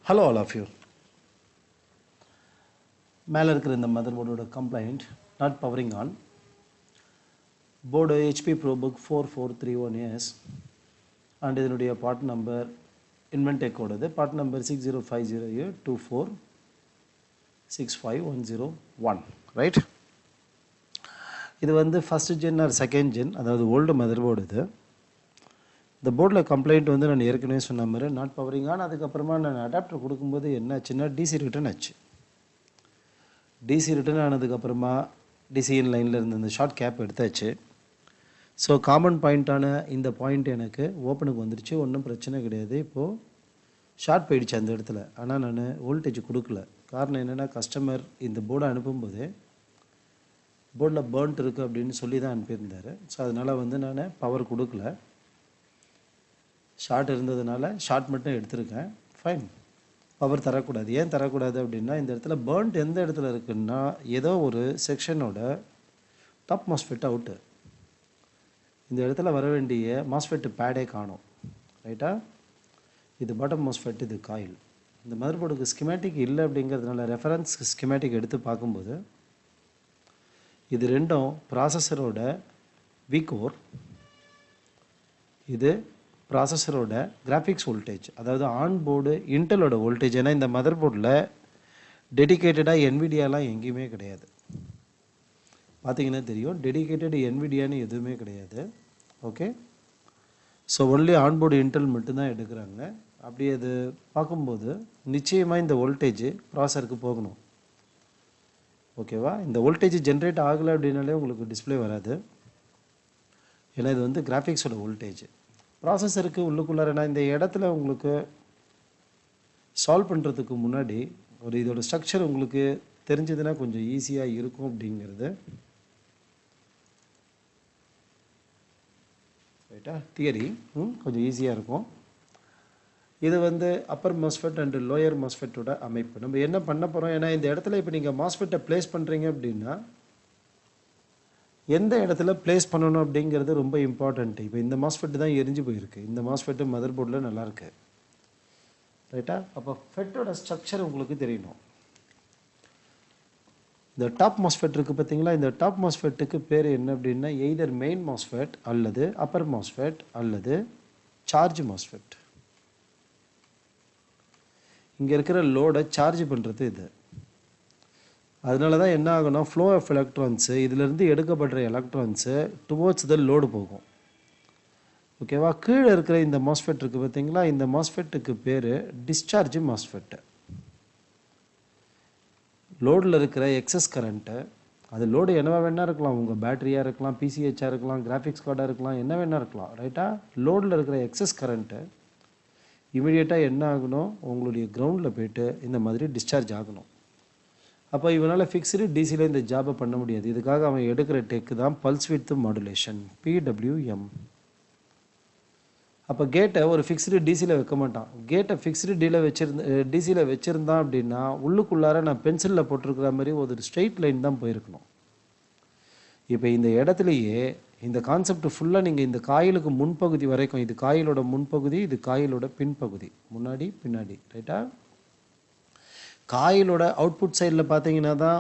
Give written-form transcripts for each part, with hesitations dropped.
Hello all of you. மேலே இருக்கிற இந்த மதர் போர்டோட complaint not powering on board HP ProBook 4431S and இதனுடைய பார்ட் நம்பர் இன்வென்டெக்கோடது பார்ட் நம்பர் 6050A246510 ரைட். இது வந்து first gen or second gen, அதாவது ஓல்டு மதர் போர்டு. இது இந்த போர்டில் கம்ப்ளைண்ட் வந்து நான் ஏற்கனவே சொன்ன மாதிரி நாட் பவரிங் ஆன். அதுக்கப்புறமா நான் அடாப்டர் கொடுக்கும்போது என்ன ஆச்சுன்னா டிசி ரிட்டர்ன் ஆச்சு. டிசி ரிட்டர்ன் ஆனதுக்கப்புறமா டிசிஎன் லைனில் இருந்த இந்த ஷார்ட் கேப் எடுத்தாச்சு. ஸோ காமன் பாயிண்ட்டான இந்த பாயிண்ட் எனக்கு ஓப்பனுக்கு வந்துடுச்சு, ஒன்றும் பிரச்சனை கிடையாது. இப்போது ஷார்ட் போயிடுச்சு அந்த இடத்துல. ஆனால் நான் வோல்டேஜ் கொடுக்கல. காரணம் என்னென்னா கஸ்டமர் இந்த போர்டை அனுப்பும்போதே போர்டில் பேர்ன்ட் இருக்குது அப்படின்னு சொல்லி தான் அனுப்பியிருந்தார். ஸோ அதனால் வந்து நான் பவர் கொடுக்கல. ஷார்ட் இருந்ததுனால ஷார்ட் மட்டும் எடுத்திருக்கேன். ஃபைன், பவர் தரக்கூடாது. ஏன் தரக்கூடாது அப்படின்னா இந்த இடத்துல பேர்ன்ட் எந்த இடத்துல இருக்குன்னா ஏதோ ஒரு செக்ஷனோட டாப் மாஸ்ஃபெட் அவுட்டு. இந்த இடத்துல வர வேண்டிய மாஸ்ஃபெட் பேடே காணும். ரைட்டா, இது பாட்டம் மாஸ்ஃபெட், இது காயில். இந்த மதர் போர்டுக்கு ஸ்கிமேட்டிக் இல்லை அப்படிங்கிறதுனால ரெஃபரன்ஸ் ஸ்கிமேட்டிக் எடுத்து பார்க்கும்போது இது ரெண்டும் ப்ராசஸரோட விகோர், இது ப்ராசஸரோட கிராஃபிக்ஸ் வோல்டேஜ், அதாவது ஆன் போர்டு இன்டலோட வோல்டேஜ். ஏன்னா இந்த மதர் போர்டில் டெடிக்கேட்டடாக என்விடியாலாம் எங்கேயுமே கிடையாது. பார்த்தீங்கன்னா தெரியும், டெடிக்கேட்டட் என்விடியான்னு எதுவுமே கிடையாது. Okay, so only on board Intel மட்டும்தான் எடுக்கிறாங்க. அப்படி அது பார்க்கும்போது நிச்சயமாக இந்த வோல்டேஜ் ப்ராசருக்கு போகணும். ஓகேவா, இந்த வோல்டேஜ் ஜென்ரேட் ஆகலை அப்படின்னாலே உங்களுக்கு டிஸ்பிளே வராது. ஏன்னா இது வந்து கிராஃபிக்ஸோட வோல்டேஜ். ப்ராசஸருக்கு உள்ளுக்குள்ளார நான் இந்த இடத்துல உங்களுக்கு சால்வ் பண்ணுறதுக்கு முன்னாடி ஒரு இதோட ஸ்ட்ரக்சர் உங்களுக்கு தெரிஞ்சதுன்னா கொஞ்சம் ஈஸியாக இருக்கும் அப்படிங்கிறது. ரைட்டா, தியரி கொஞ்சம் ஈஸியாக இருக்கும். இது வந்து அப்பர் மாஸ்ஃபெட் அண்டு லோயர் மாஸ்ஃபெட்டோட அமைப்பு. நம்ம என்ன பண்ண போகிறோம், ஏன்னா இந்த இடத்துல இப்போ நீங்கள் மாஸ்ஃபெட்டை ப்ளேஸ் பண்ணுறீங்க அப்படின்னா எந்த இடத்துல ப்ளேஸ் பண்ணணும் அப்படிங்கிறது ரொம்ப இம்பார்ட்டண்ட்டு. இப்போ இந்த மாஸ்ஃபெட்டு தான் எரிஞ்சு போயிருக்கு. இந்த மாஸ்ஃபெட்டு மதர் போர்டில் நல்லாயிருக்கு. ரைட்டா, அப்போ ஃபெட்டோட ஸ்ட்ரக்சர் உங்களுக்கு தெரியணும். இந்த டாப் மாஸ்ஃபெட் இருக்குது பார்த்தீங்களா, இந்த டாப் மாஸ்ஃபெட்டுக்கு பேர் என்ன அப்படின்னா எய்தர் மெயின் மாஸ்ஃபெட் அல்லது அப்பர் மாஸ்ஃபெட் அல்லது சார்ஜ் மாஸ்ஃபெட். இங்கே இருக்கிற லோடை சார்ஜ் பண்ணுறது இது. அதனால தான் என்ன ஆகுனா ஃப்ளோ ஆஃப் எலக்ட்ரான்ஸு இதிலேருந்து எடுக்கப்படுற எலக்ட்ரான்ஸு டுவோர்ட்ஸ் த லோடு போகும். ஓகேவா, கீழே இருக்கிற இந்த மாஸ்ஃபெட் இருக்குது பார்த்தீங்களா, இந்த மாஸ்ஃபெட்டுக்கு பேர் டிஸ்சார்ஜ் மாஸ்ஃபெட்டு. லோடில் இருக்கிற எக்ஸஸ் கரண்ட்டு, அது லோடு என்னவா வேணா இருக்கலாம், உங்கள் பேட்டரியாக இருக்கலாம், பிசிஹெச்சாக இருக்கலாம், கிராஃபிக்ஸ் கார்டாக இருக்கலாம், என்ன வேணா இருக்கலாம். ரைட்டா, லோடில் இருக்கிற எக்ஸஸ் கரண்ட்டு இமீடியட்டாக என்ன ஆகணும், உங்களுடைய கிரவுண்டில் போய்ட்டு இந்த மாதிரி டிஸ்சார்ஜ் ஆகணும். அப்போ இவனால் ஃபிக்ஸ்டு டிசியில் இந்த ஜாபை பண்ண முடியாது. இதுக்காக அவன் எடுக்கிற டெக்கு தான் பல்ஸ் விட்த் மாடுலேஷன், PWM. அப்போ கேட்டை ஒரு ஃபிக்ஸ்டு டிசியில் வைக்க மாட்டான். கேட்டை ஃபிக்ஸ்டு டிசியில் வச்சுருந்தான் அப்படின்னா உள்ளுக்குள்ளார நான் பென்சிலில் போட்டிருக்கிற மாதிரி ஒரு ஸ்ட்ரெயிட் லைன் தான் போயிருக்கணும். இப்போ இந்த இடத்துலையே இந்த கான்செப்ட் ஃபுல்லாக நீங்கள் இந்த காயிலுக்கு முன்பகுதி வரைக்கும், இது காயிலோட முன்பகுதி, இது காயிலோட பின்பகுதி, முன்னாடி பின்னாடி. ரைட்டா, காயிலோட அவுட்புட் சைடில் பார்த்தீங்கன்னா தான்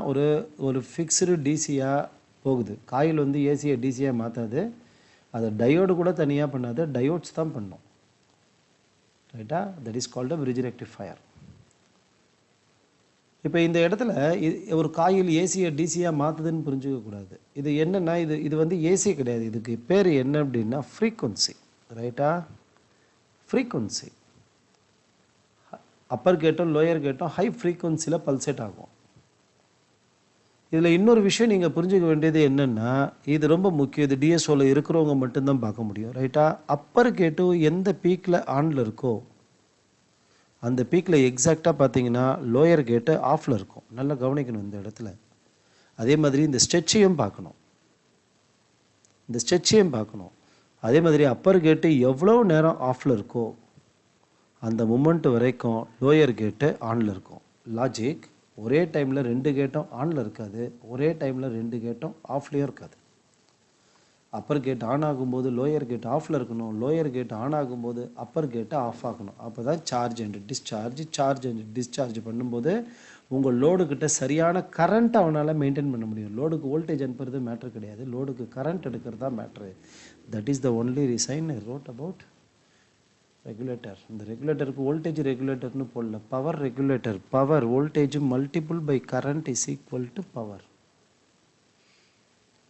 ஒரு ஃபிக்ஸ்டு டிசியாக போகுது. காயில் வந்து ஏசியை டிசியாக மாற்றாது, அதை டயோடு கூட தனியாக பண்ணாது, டயோட்ஸ் தான் பண்ணும். ரைட்டா, that is called a bridge rectifier. இப்போ இந்த இடத்துல ஒரு காயில் ஏசியை டிசியாக மாற்றுதுன்னு புரிஞ்சுக்கக்கூடாது. இது என்னென்னா இது வந்து ஏசி கிடையாது. இதுக்கு பேர் என்ன அப்படின்னா ஃப்ரீக்வன்சி. ரைட்டா, ஃப்ரீக்வன்சி அப்பர் கேட்டும் லோயர் கேட்டும் ஹை ஃப்ரீக்வன்சியில் பல்சேட் ஆகும். இதில் இன்னொரு விஷயம் நீங்கள் புரிஞ்சுக்க வேண்டியது என்னென்னா, இது ரொம்ப முக்கியம், இது டிஎஸ்ஓவில் இருக்கிறவங்க மட்டும்தான் பார்க்க முடியும். ரைட்டா, அப்பர் கேட்டு எந்த பீக்கில் ஆனில் இருக்கோ அந்த பீக்கில் எக்ஸாக்டாக பார்த்தீங்கன்னா லோயர் கேட்டு ஆஃபில் இருக்கும். நல்லா கவனிக்கணும் இந்த இடத்துல. அதே மாதிரி இந்த ஸ்ட்ரெச்சையும் பார்க்கணும், அதே மாதிரி அப்பர் கேட்டு எவ்வளோ நேரம் ஆஃபில் இருக்கோ அந்த மூமெண்ட் வரைக்கும் லோயர் கேட்டு ஆனில் இருக்கும். லாஜிக், ஒரே டைமில் 2 கேட்டும் ஆனில் இருக்காது, ஒரே டைமில் 2 கேட்டும் ஆஃப்லேயும் இருக்காது. அப்பர் கேட் ஆன் ஆகும்போது லோயர் கேட் ஆஃபில் இருக்கணும், லோயர் கேட் ஆன் ஆகும்போது அப்பர் கேட்டை ஆஃப் ஆகணும். அப்போ தான் சார்ஜ் அண்ட் டிஸ்சார்ஜ் பண்ணும்போது உங்கள் லோடுக்கிட்ட சரியான கரண்ட் அவனால் மெயின்டைன் பண்ண முடியும். லோடுக்கு வோல்டேஜ் அனுப்புறது மேட்ரு கிடையாது, லோடுக்கு கரண்ட் எடுக்கிறது தான் matter. That is the only reason I wrote about regulator. இந்த ரெகுலேட்டருக்கு வோல்டேஜ் ரெகுலேட்டர்னு போடல, power regulator. Power voltage multiple by current is equal to power.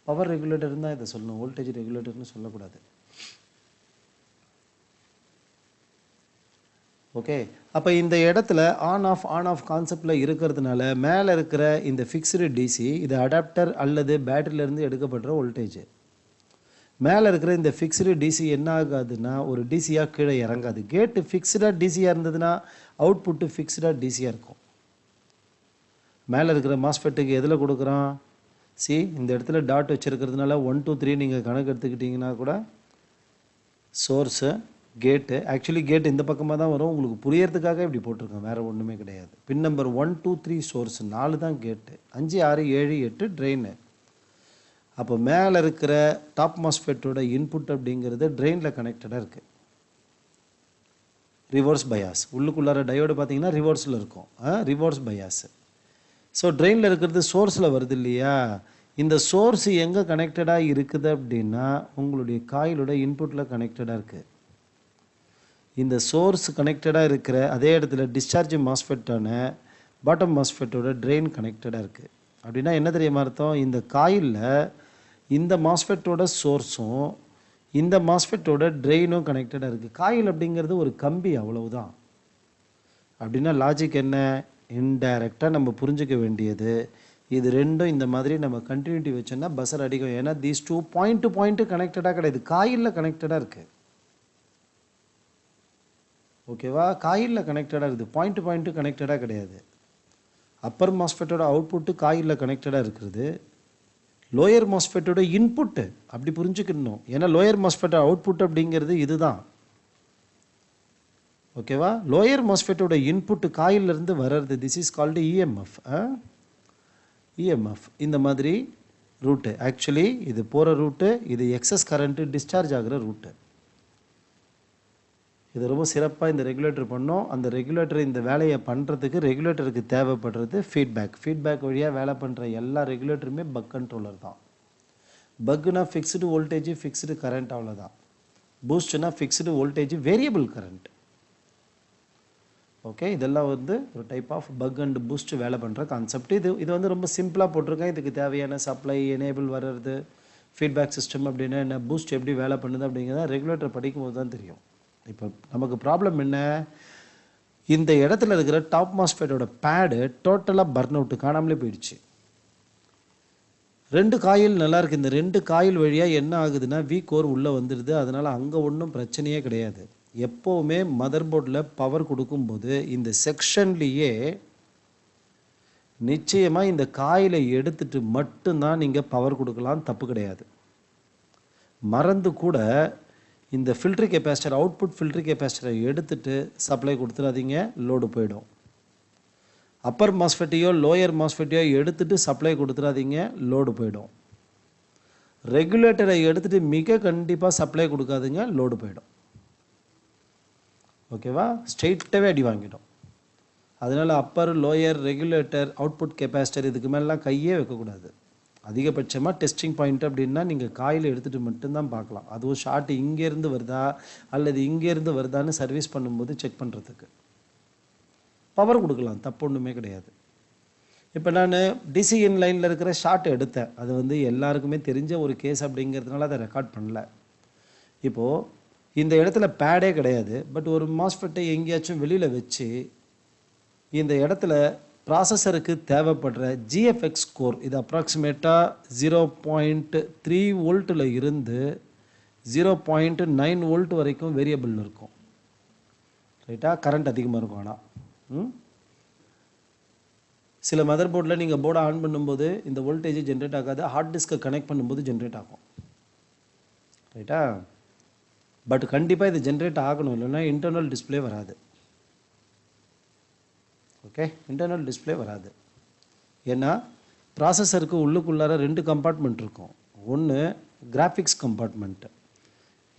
Power regulator தான் இதை சொல்லணும், வோல்டேஜ் ரெகுலேட்டர்னு சொல்லக்கூடாது. ஓகே, அப்போ இந்த இடத்துல ஆன் ஆஃப் கான்செப்டில் இருக்கிறதுனால மேலே இருக்கிற இந்த ஃபிக்ஸ்டு டிசி இது அடாப்டர் அல்லது பேட்டரியிலேருந்து எடுக்கப்படுற வோல்டேஜ். மேலே இருக்கிற இந்த ஃபிக்ஸ்டு டிசி என்ன ஆகாதுன்னா ஒரு டிசியாக கீழே இறங்காது. கேட்டு ஃபிக்ஸ்டாக டிசியாக இருந்ததுன்னா அவுட்புட்டு ஃபிக்ஸ்டாக டிசியாக இருக்கும். மேலே இருக்கிற மாஸ்ஃபெட்டுக்கு எதில் கொடுக்குறோம்? இந்த இடத்துல டாட் வச்சுருக்கிறதுனால 1 2 3 நீங்கள் கணக்கு எடுத்துக்கிட்டிங்கன்னா கூட சோர்ஸு கேட்டு, ஆக்சுவலி கேட் இந்த பக்கமாக தான் வரும், உங்களுக்கு புரியறதுக்காக இப்படி போட்டிருக்கோம், வேறு ஒன்றுமே கிடையாது. பின் நம்பர் 1 2 3 சோர்ஸ், 4 தான் கேட்டு, 5 6 7 8 ட்ரெயினு. அப்போ மேலே இருக்கிற டாப் மாஸ்ஃபெட்டோட இன்புட் அப்படிங்கிறது ட்ரெயினில் கனெக்டடாக இருக்குது. ரிவர்ஸ் பயாஸ் உள்ளுக்குள்ளார டயோடு பார்த்தீங்கன்னா ரிவர்ஸில் இருக்கும், ரிவர்ஸ் பயாஸு. ஸோ ட்ரெயினில் இருக்கிறது சோர்ஸில் வருது இல்லையா? இந்த சோர்ஸ் எங்கே கனெக்டடாக இருக்குது அப்படின்னா உங்களுடைய காயிலோட இன்புட்டில் கனெக்டடாக இருக்குது. இந்த சோர்ஸ் கனெக்டடாக இருக்கிற அதே இடத்துல டிஸ்சார்ஜ் மாஸ்ஃபெட்டான பாட்டம் மாஸ்ஃபெட்டோட ட்ரெயின் கனெக்டடாக இருக்குது. அப்படின்னா என்ன தெரியுமா அர்த்தம்? இந்த காயிலில் இந்த மாஸ்ஃபெட்டோட சோர்ஸும் இந்த மாஸ்ஃபெட்டோட ட்ரெயினும் கனெக்டடாக இருக்குது. காயில் அப்படிங்கிறது ஒரு கம்பி, அவ்வளவுதான். அப்படின்னா லாஜிக் என்ன? இன்டைரக்டாக நம்ம புரிஞ்சுக்க வேண்டியது இது ரெண்டும் இந்த மாதிரி நம்ம கண்டினியூட்டி வச்சோன்னா பஸ்ஸர் அடிக்கும். ஏன்னா these two point to point கனெக்டடாக கிடையாது, காயிலில் கனெக்டடாக இருக்குது. ஓகேவா? காயிலில் கனெக்டடாக இருக்குது, பாயிண்ட் டு பாயிண்ட்டு கனெக்டடாக கிடையாது. அப்பர் மாஸ்ஃபெட்டோட அவுட்புட்டு காயிலில் கனெக்டடாக இருக்கிறது, லோயர் மாஸ்ஃபெட்டோட இன்புட்டு அப்படி புரிஞ்சுக்கணும். ஏன்னா லோயர் மாஸ்ஃபெட்டோட அவுட்புட் அப்படிங்கிறது இதுதான். ஓகேவா? லோயர் மாஸ்ஃபெட்டோட இன்புட்டு காயிலிருந்து வர்றது, this is called EMF. EMF இந்த மாதிரி ரூட்டு, ஆக்சுவலி இது போகிற ரூட்டு, இது எக்ஸஸ் கரண்ட்டு டிஸ்சார்ஜ் ஆகிற ரூட்டு. இது ரொம்ப சிறப்பாக இந்த ரெகுலேட்டர் பண்ணோம். அந்த ரெகுலேட்டர் இந்த வேலையை பண்ணுறதுக்கு ரெகுலேட்டருக்கு தேவைப்படுறது ஃபீட்பேக் வழியாக வேலை பண்ணுற எல்லா ரெகுலேட்டருமே பக் கண்ட்ரோலர் தான். பக்குனா ஃபிக்ஸ்டு வோல்டேஜ் ஃபிக்ஸ்டு கரண்ட், அவ்வளோதான். பூஸ்ட்னா fixed voltage variable current. Okay, இதெல்லாம் வந்து ஒரு type of buck and boost வேலை பண்ணுற கான்செப்ட். இது வந்து ரொம்ப சிம்பிளாக போட்டிருக்கேன். இதுக்கு தேவையான சப்ளை எனேபிள் வர்றது, ஃபீட்பேக் சிஸ்டம் அப்படின்னா என்ன, பூஸ்ட் எப்படி வேலை பண்ணுது அப்படிங்கிறத ரெகுலேட்டர் படிக்கும்போது தான் தெரியும். இப்போ நமக்கு ப்ராப்ளம் என்ன? இந்த இடத்துல இருக்கிற டாப் மாஸ்ஃபெட்டோட பேடு டோட்டலாக பர்ன் அவுட்டு, காணாமலே போயிடுச்சு. 2 காயில் நல்லா இருக்குது. இந்த 2 காயில் வழியாக என்ன ஆகுதுன்னா கோர் உள்ளே வந்துடுது. அதனால் அங்கே ஒன்றும் பிரச்சனையே கிடையாது. எப்போவுமே மதர் போர்டில் பவர் கொடுக்கும்போது இந்த செக்ஷன்லேயே நிச்சயமாக இந்த காயிலை எடுத்துட்டு மட்டும்தான் நீங்கள் பவர் கொடுக்கலாம், தப்பு கிடையாது. மறந்து கூட இந்த ஃபில்ட்ரு கெப்பாசிட்டர், அவுட்புட் ஃபில்ட்ரு கெப்பாசிட்டரை எடுத்துட்டு சப்ளை கொடுத்துடாதீங்க, லோடு போயிடும். அப்பர் மாஸ்ஃபெட்டையோ லோயர் மாஸ்ஃபெட்டையோ எடுத்துட்டு சப்ளை கொடுத்துடாதீங்க, லோடு போயிடும். ரெகுலேட்டரை எடுத்துகிட்டு மிக கண்டிப்பாக சப்ளை கொடுக்காதுங்க, லோடு போயிடும். ஓகேவா? ஸ்ட்ரெயிட்டாகவே அடி வாங்கிடும். அதனால் upper lower regulator output capacitor இதுக்கு மேலாம் கையே வைக்கக்கூடாது. அதிகபட்சமாக டெஸ்டிங் பாயிண்ட் அப்படின்னா நீங்கள் காயில் எடுத்துகிட்டு மட்டும்தான் பார்க்கலாம். அதுவும் ஷார்ட் இங்கேருந்து வருதா அல்லது இங்கேருந்து வருதான்னு சர்வீஸ் பண்ணும்போது செக் பண்ணுறதுக்கு. பவர் கொடுக்கலாம், தப்பு ஒன்றுமே கிடையாது. இப்போ நான் டிசி இன் லைனில் இருக்கிற ஷார்ட் எடுத்தேன், அது வந்து எல்லாருக்குமே தெரிஞ்ச ஒரு கேஸ் அப்படிங்கிறதுனால அதை ரெக்கார்ட் பண்ணல. இப்போது இந்த இடத்துல பேடே கிடையாது, பட் ஒரு மாஸ்ஃபெட்டை எங்கேயாச்சும் வெளியில் வச்சு இந்த இடத்துல ப்ராசஸருக்கு தேவைப்படுற ஜிஎஃப்எக்ஸ் கோர், இது அப்ராக்சிமேட்டாக 0.3 வோல்ட்டில் இருந்து 0.9 வோல்ட் வரைக்கும் வேரியபிள் இருக்கும். ரைட்டா? கரண்ட் அதிகமாக இருக்கும். ஆனால் சில மதர் போர்டில் நீங்கள் போர்டை ஆன் பண்ணும்போது இந்த வோல்டேஜ் ஜென்ரேட் ஆகாது, ஹார்ட் டிஸ்கை கனெக்ட் பண்ணும்போது ஜென்ரேட் ஆகும். ரைட்டா? பட் கண்டிப்பாக இது ஜென்ரேட் ஆகணும், இல்லைன்னா இன்டர்னல் டிஸ்பிளே வராது. ஓகே, இன்டர்னல் டிஸ்பிளே வராது. ஏன்னா ப்ராசஸருக்கு உள்ளுக்குள்ளார 2 கம்பார்ட்மெண்ட் இருக்கும். ஒன்று கிராஃபிக்ஸ் கம்பார்ட்மெண்ட்டு,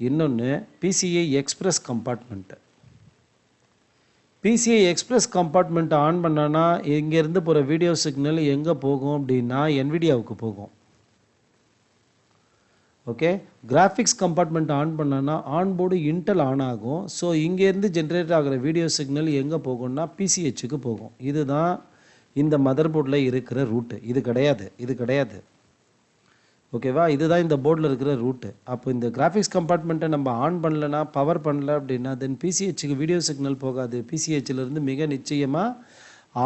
இன்னொன்று PCI express compartment. PCI express கம்பார்ட்மெண்ட்டை ஆன் பண்ணான்னா இங்கேருந்து போகிற வீடியோ சிக்னல் எங்கே போகும் அப்படின்னா NVIDIAவுக்கு போகும். ஓகே, கிராஃபிக்ஸ் கம்பார்ட்மெண்ட் ஆன் பண்ணான்னா ஆன்போர்டு இன்டெல் ஆன் ஆகும். ஸோ இங்கேருந்து ஜென்ரேட் ஆகிற வீடியோ சிக்னல் எங்கே போகும்னா PCHக்கு போகும். இதுதான் இந்த மதர் போர்டில் இருக்கிற ரூட்டு. இது கிடையாது. ஓகேவா, இதுதான் இந்த போர்டில் இருக்கிற ரூட்டு. அப்போ இந்த கிராஃபிக்ஸ் கம்பார்ட்மெண்ட்டை நம்ம ஆன் பண்ணலன்னா, பவர் பண்ணல அப்படின்னா தென் PCHக்கு வீடியோ சிக்னல் போகாது. PCHலேருந்து மிக நிச்சயமாக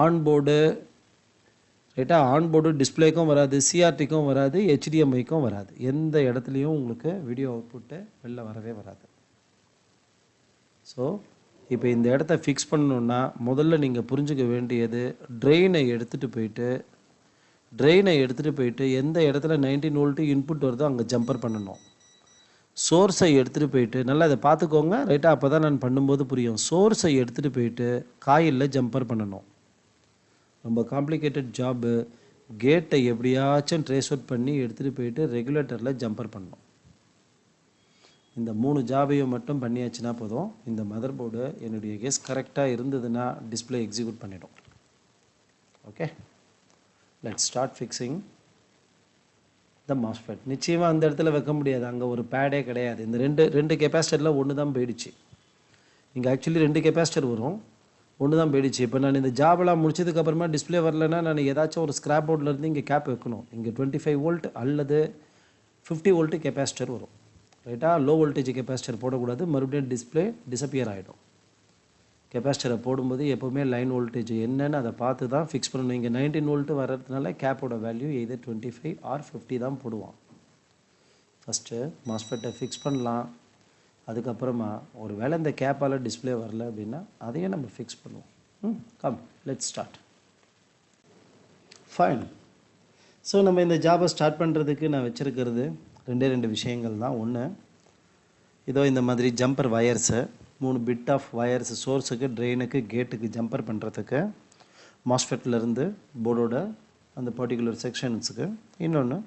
ஆன்போர்டு ரைட்டா, ஆன்போர்டு டிஸ்பிளேக்கும் வராது, CRTக்கும் வராது, HDMIக்கும் வராது. எந்த இடத்துலையும் உங்களுக்கு வீடியோ அவுட்புட்டு வெளில வரவே வராது. ஸோ இப்போ இந்த இடத்த ஃபிக்ஸ் பண்ணணுன்னா முதல்ல நீங்கள் புரிஞ்சுக்க வேண்டியது ட்ரெயினை எடுத்துகிட்டு போயிட்டு எந்த இடத்துல 19 வோல்ட்டு இன்புட் வருதோ அங்கே ஜம்பர் பண்ணணும். சோர்ஸை எடுத்துகிட்டு போயிட்டு நல்லா அதை பார்த்துக்கோங்க ரைட்டாக, அப்போ தான் நான் பண்ணும்போது புரியும். சோர்ஸை எடுத்துகிட்டு போயிட்டு காயிலில் ஜம்பர் பண்ணணும். ரொம்ப காம்ப்ளிகேட்டட் ஜாபு. கேட்டை எப்படியாச்சும் ட்ரேஸ் அவுட் பண்ணி எடுத்துகிட்டு போயிட்டு ரெகுலேட்டரில் ஜம்பர் பண்ணணும். இந்த 3 ஜாபையும் மட்டும் பண்ணியாச்சுன்னா போதும். இந்த மதர் போர்டு என்னுடைய கெஸ் கரெக்டாக இருந்ததுன்னா டிஸ்பிளே எக்ஸிக்யூட் பண்ணிடும். Okay, let's start fixing the MOSFET. நிச்சயமாக அந்த இடத்துல வைக்க முடியாது, அங்கே ஒரு பேடே கிடையாது. இந்த ரெண்டு கெப்பாசிட்டரில் ஒன்று தான் போயிடுச்சு. இங்கே ஆக்சுவலி 2 கெப்பாசிட்டர் வரும், ஒன்று தான் போயிடுச்சு. இப்போ நான் இந்த ஜாபெல்லாம் முடிச்சதுக்கப்புறமா டிஸ்பிளே வரலன்னா நான் ஏதாச்சும் ஒரு ஸ்க்ராப் போர்ட்லேருந்து இங்கே கேப் வைக்கணும். இங்கே 25 வோல்ட் அல்லது 50 வோல்ட்டு கெப்பாசிட்டர் வரும் ரைட்டா. லோ வோல்டேஜ் கெப்பாசிட்டர் போடக்கூடாது, மறுபடியும் டிஸ்பிளே டிஸப்பியர் ஆகிடும். கெப்பாசிட்டரை போடும்போது எப்போவுமே லைன் வோல்டேஜ் என்னன்னு அதை பார்த்து தான் ஃபிக்ஸ் பண்ணணும். இங்கே 19 வோல்ட்டு வர்றதுனால கேப்போட வேல்யூ எய்தர் 25 ஆர் 50 தான் போடுவான். ஃபஸ்ட்டு மாஸ்ஃபெட்டை ஃபிக்ஸ் பண்ணலாம். அதுக்கப்புறமா ஒரு வேளை இந்த கேப்பால் டிஸ்பிளே வரல அப்படின்னா அதையும் நம்ம ஃபிக்ஸ் பண்ணுவோம். Come let's start. Fine. So நம்ம இந்த ஜாபை ஸ்டார்ட் பண்ணுறதுக்கு நான் வச்சுருக்கிறது 2 விஷயங்கள் தான். ஒன்று, இதோ இந்த மாதிரி ஜம்பர் வயர்ஸு, 3 பிட் ஆஃப் வயர்ஸ் சோர்ஸுக்கு, ட்ரெயினுக்கு, கேட்டுக்கு ஜம்பர் பண்ணுறதுக்கு மாஸ்ஃபெட்லேருந்து போர்டோட அந்த பர்டிகுலர் செக்ஷன்ஸுக்கு. இன்னொன்று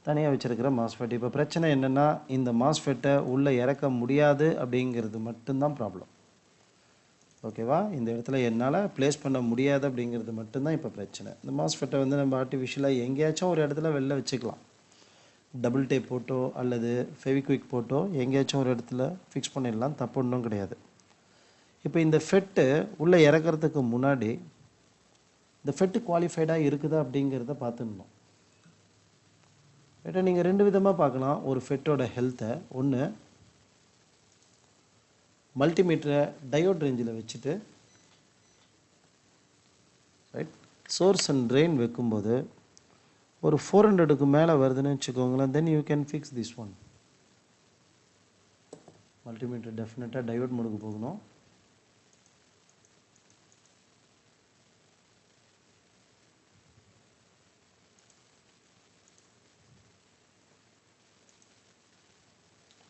தனியாக வச்சுருக்கிற மாஸ்ஃபெட். இப்போ பிரச்சனை என்னென்னா இந்த மாஸ்ஃபெட்டை உள்ளே இறக்க முடியாது அப்படிங்கிறது மட்டும்தான் ப்ராப்ளம். ஓகேவா, இந்த இடத்துல என்னால் ப்ளேஸ் பண்ண முடியாது அப்படிங்கிறது மட்டும்தான் இப்போ பிரச்சனை. இந்த மாஸ்ஃபெட்டை நம்ம ஆர்டிஃபிஷியலாக எங்கேயாச்சும் ஒரு இடத்துல வெளில வச்சுக்கலாம். டபுள் டேப் போட்டோ அல்லது ஃபெவிக்விக் போட்டோ எங்கேயாச்சும் ஒரு இடத்துல ஃபிக்ஸ் பண்ணிடலாம், தப்பு ஒன்றும் கிடையாது. இப்போ இந்த ஃபெட்டு உள்ளே இறக்கிறதுக்கு முன்னாடி இந்த ஃபெட்டு குவாலிஃபைடாக இருக்குதா அப்படிங்கிறத பார்த்துடணும். ரைட்டா, நீங்கள் 2 விதமாக பார்க்கலாம் ஒரு ஃபெட்டோட ஹெல்த்தை. ஒன்று, மல்டிமீட்டரை டயோட் ரேஞ்சில் வச்சுட்டு ரைட் சோர்ஸ் அண்ட் ட்ரெயின் வைக்கும்போது ஒரு 400க்கு மேலே வருதுன்னு வச்சுக்கோங்களேன், then you can fix this one. Multimeter டெஃபினட்டாக டயோட் மோடுக்கு போகணும்.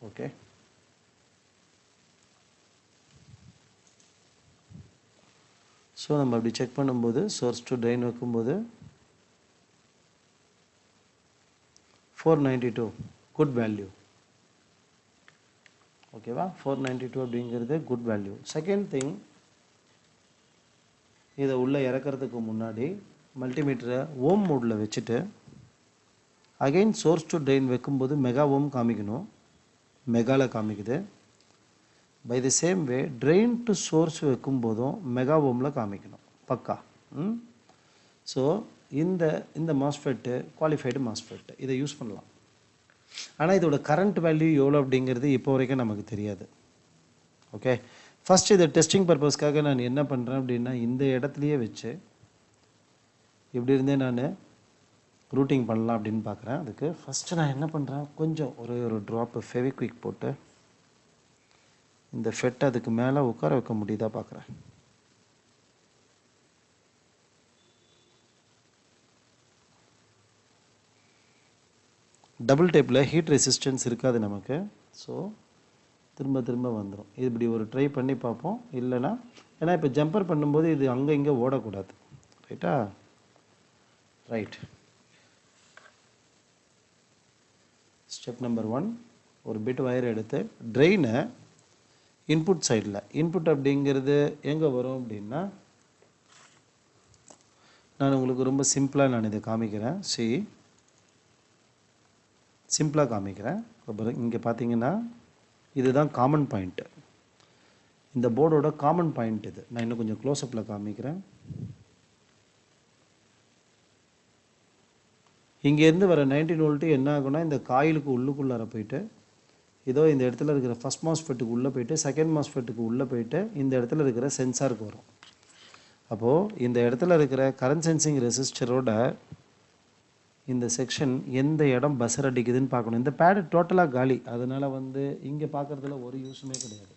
ஓகே, ஸோ நம்ம அப்படி செக் பண்ணும்போது சோர்ஸ் டு ட்ரெயின் வைக்கும்போது 492 குட் வேல்யூ. ஓகேவா, 492 அப்படிங்கிறது குட் வேல்யூ. செகண்ட் திங், இதை உள்ளே இறக்கிறதுக்கு முன்னாடி மல்டிமீட்டரை ஓம் மோடில் வச்சுட்டு அகைன் சோர்ஸ் டு ட்ரெயின் வைக்கும்போது மெகா ஓம் காமிக்கணும், மெகாவில் காமிக்குது. By the same way drain to source வைக்கும்போதும் மெகா ஓமில் காமிக்கணும் பக்கா. ஸோ இந்த மாஸ்ஃபெட்டு குவாலிஃபைடு மாஸ்ஃபெட்டு, இதை யூஸ் பண்ணலாம். ஆனால் இதோட கரண்ட் வேல்யூ எவ்வளோ அப்படிங்கிறது இப்போ வரைக்கும் நமக்கு தெரியாது. ஓகே, ஃபஸ்ட் இதை டெஸ்டிங் பர்பஸ்க்காக நான் என்ன பண்ணுறேன் அப்படின்னா இந்த இடத்துலையே வச்சு இப்படி இருந்தே நான் ரூட்டிங் பண்ணலாம் அப்படின்னு பார்க்குறேன். அதுக்கு ஃபஸ்ட்டு நான் என்ன பண்ணுறேன், கொஞ்சம் ஒரு ட்ராப்பு ஃபெவிக்விக் போட்டு இந்த ஃபெட்டை அதுக்கு மேலே உட்கார வைக்க முடியுதா பார்க்குறேன். டபுள் டேப்பில் ஹீட் ரெசிஸ்டன்ஸ் இருக்காது நமக்கு, ஸோ திரும்ப வந்துடும். இது இப்படி ஒரு ட்ரை பண்ணி பார்ப்போம். இல்லைன்னா ஏன்னா இப்போ ஜம்பர் பண்ணும்போது இது அங்கே இங்கே ஓடக்கூடாது ரைட்டா. ரைட், ஸ்டெப் நம்பர் 1, ஒரு பிட் வயர் எடுத்து ட்ரெயினை இன்புட் சைடில், இன்புட் அப்படிங்கிறது எங்கே வரும் அப்படின்னா, நான் உங்களுக்கு ரொம்ப சிம்பிளாக நான் இதை காமிக்கிறேன். சிம்பிளாக காமிக்கிறேன். அப்புறம் இங்கே பார்த்தீங்கன்னா இதுதான் காமன் பாயிண்ட்டு, இந்த போர்டோட காமன் பாயிண்ட் இது. நான் இன்னும் கொஞ்சம் க்ளோஸ்அப்பில் காமிக்கிறேன். இங்கேருந்து வர 19 வோல்ட்டு என்ன ஆகுனா இந்த காயிலுக்கு உள்ளுக்குள்ளார போயிட்டு, இதோ இந்த இடத்துல இருக்கிற ஃபஸ்ட் மாஸ்ஃபெட்டுக்கு உள்ளே போயிட்டு, செகண்ட் மாஸ்ஃபெட்டுக்கு உள்ளே போயிட்டு, இந்த இடத்துல இருக்கிற சென்சாருக்கு வரும். அப்போது இந்த இடத்துல இருக்கிற கரண்ட் சென்சிங் ரெசிஸ்டரோட இந்த செக்ஷன் எந்த இடம் பஸ்ஸர் அடிக்குதுன்னு பார்க்கணும். இந்த பேடு டோட்டலாக காலி, அதனால் இங்கே பார்க்குறதுல ஒரு யூஸுமே கிடையாது.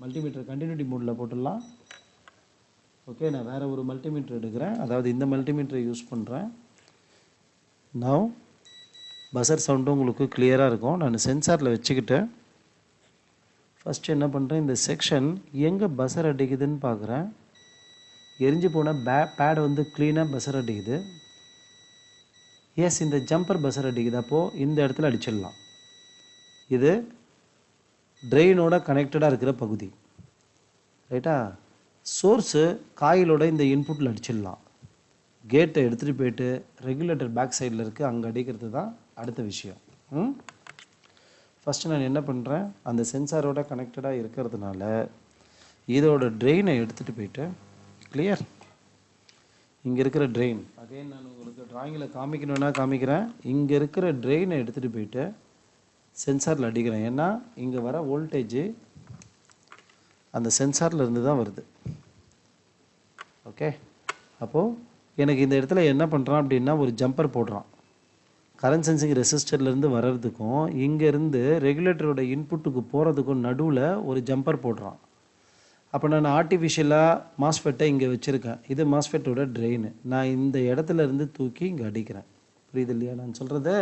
மல்டிமீட்டர் கண்டினியூட்டி மோடில் போட்டுடலாம். ஓகே, நான் வேறு ஒரு மல்டிமீட்டர் எடுக்கிறேன், அதாவது இந்த மல்டிமீட்டரை யூஸ் பண்ணுறேன். நான் பஸர் சவுண்டும் உங்களுக்கு கிளியராக இருக்கும். நான் சென்சாரில் வச்சுக்கிட்டு ஃபஸ்ட்டு என்ன பண்ணுறேன், இந்த செக்ஷன் எங்கே பஸர் அடிக்குதுன்னு பார்க்குறேன். எரிஞ்சு போன பேட் க்ளீனாக பஸர் அடிக்குது. எஸ், இந்த ஜம்பர் பஸர் அடிக்குது. அப்போது இந்த இடத்துல அடிச்சிடலாம். இது ட்ரெயினோட கனெக்டடாக இருக்கிற பகுதி, ரைட்டா? சோர்ஸு காயிலோட இந்த இன்புட்டில் அடிச்சிடலாம். கேட்டை எடுத்துகிட்டு போயிட்டு ரெகுலேட்டர் பேக் சைடில் இருக்குது, அங்கே அடிக்கிறது தான் அடுத்த விஷயம். ஃபஸ்ட்டு நான் என்ன பண்ணுறேன், அந்த சென்சாரோட கனெக்டடாக இருக்கிறதுனால இதோட ட்ரெயினை எடுத்துகிட்டு போயிட்டு, கிளியர், இங்கே இருக்கிற ட்ரெயின் அகைன் நான் உங்களுக்கு ட்ராயிங்கில் காமிக்கணுன்னா காமிக்கிறேன். இங்கே இருக்கிற ட்ரெயினை எடுத்துகிட்டு போயிட்டு சென்சாரில் அடிக்கிறேன். ஏன்னா இங்கே வர வோல்டேஜு அந்த சென்சாரில் இருந்து தான் வருது. ஓகே, அப்போது எனக்கு இந்த இடத்துல என்ன பண்ணுறான் அப்படின்னா, ஒரு ஜம்பர் போடுறான். கரண்ட் சென்சிங் ரெசிஸ்டர்லேருந்து வர்றதுக்கும் இங்கேருந்து ரெகுலேட்டரோட இன்புட்டுக்கு போகிறதுக்கும் நடுவில் ஒரு ஜம்பர் போடுறான். அப்போ நான் ஆர்டிஃபிஷியலாக மாஸ்ஃபெட்டை இங்கே வச்சுருக்கேன். இது மாஸ்ஃபெட்டோட ட்ரெயின். நான் இந்த இடத்துல இருந்து தூக்கி இங்கே அடிக்கிறேன். புரியுது இல்லையா நான் சொல்கிறது?